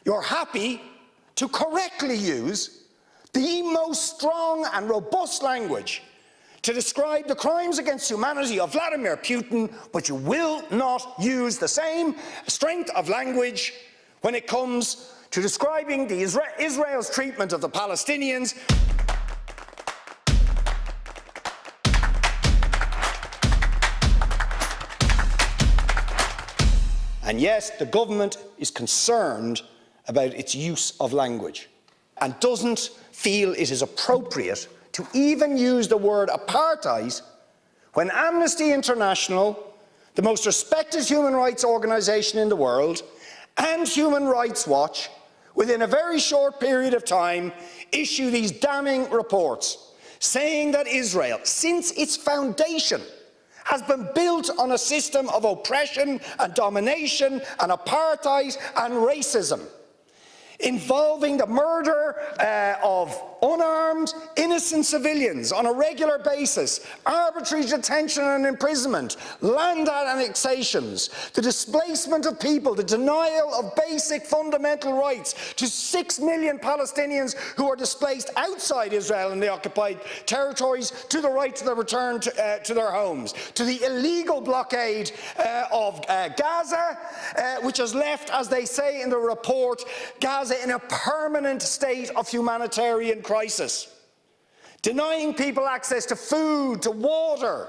You're happy to correctly use the most strong and robust language to describe the crimes against humanity of Vladimir Putin, but you will not use the same strength of language when it comes to describing Israel's treatment of the Palestinians. And yes, the government is concerned about its use of language and doesn't feel it is appropriate to even use the word apartheid when Amnesty International, the most respected human rights organisation in the world, and Human Rights Watch, within a very short period of time, issue these damning reports saying that Israel, since its foundation, has been built on a system of oppression and domination and apartheid and racism, involving the murder of unarmed, innocent civilians on a regular basis, arbitrary detention and imprisonment, land annexations, the displacement of people, the denial of basic fundamental rights to 6 million Palestinians who are displaced outside Israel and the occupied territories, to the right to the return to their homes, to the illegal blockade of Gaza, which has left, as they say in the report, Gaza in a permanent state of humanitarian crisis, denying people access to food, to water,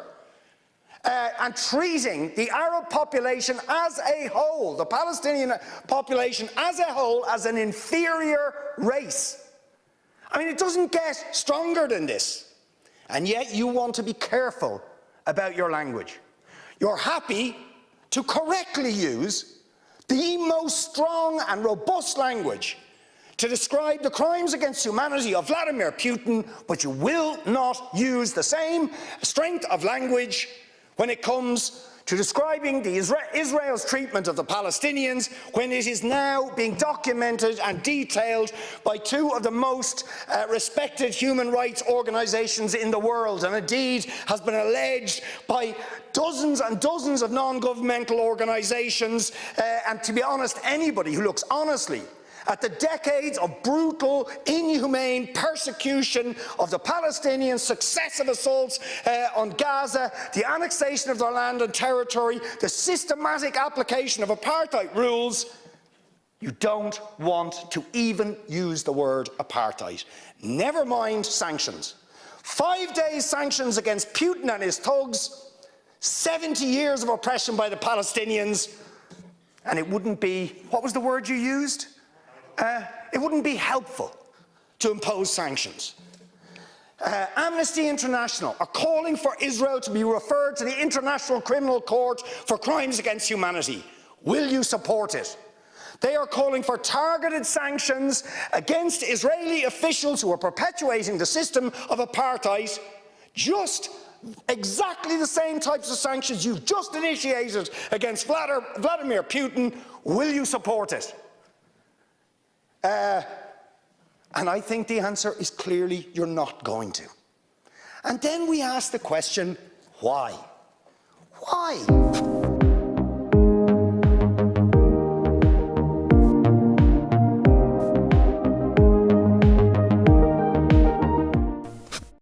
and treating the Arab population as a whole, the Palestinian population as a whole, as an inferior race. I mean, it doesn't get stronger than this. And yet you want to be careful about your language. You're happy to correctly use the most strong and robust language to describe the crimes against humanity of Vladimir Putin, but you will not use the same strength of language when it comes to describing Israel's treatment of the Palestinians, when it is now being documented and detailed by two of the most respected human rights organisations in the world, and indeed has been alleged by dozens and dozens of non-governmental organisations, and to be honest, anybody who looks honestly at the decades of brutal, inhumane persecution of the Palestinians, successive assaults on Gaza, the annexation of their land and territory, the systematic application of apartheid rules, you don't want to even use the word apartheid. Never mind sanctions. 5 days sanctions against Putin and his thugs, 70 years of oppression by the Palestinians, and it wouldn't be, what was the word you used? It wouldn't be helpful to impose sanctions. Amnesty International are calling for Israel to be referred to the International Criminal Court for crimes against humanity. Will you support it? They are calling for targeted sanctions against Israeli officials who are perpetuating the system of apartheid, just exactly the same types of sanctions you've just initiated against Vladimir Putin. Will you support it? And I think the answer is clearly you're not going to. And then we ask the question, why? Why?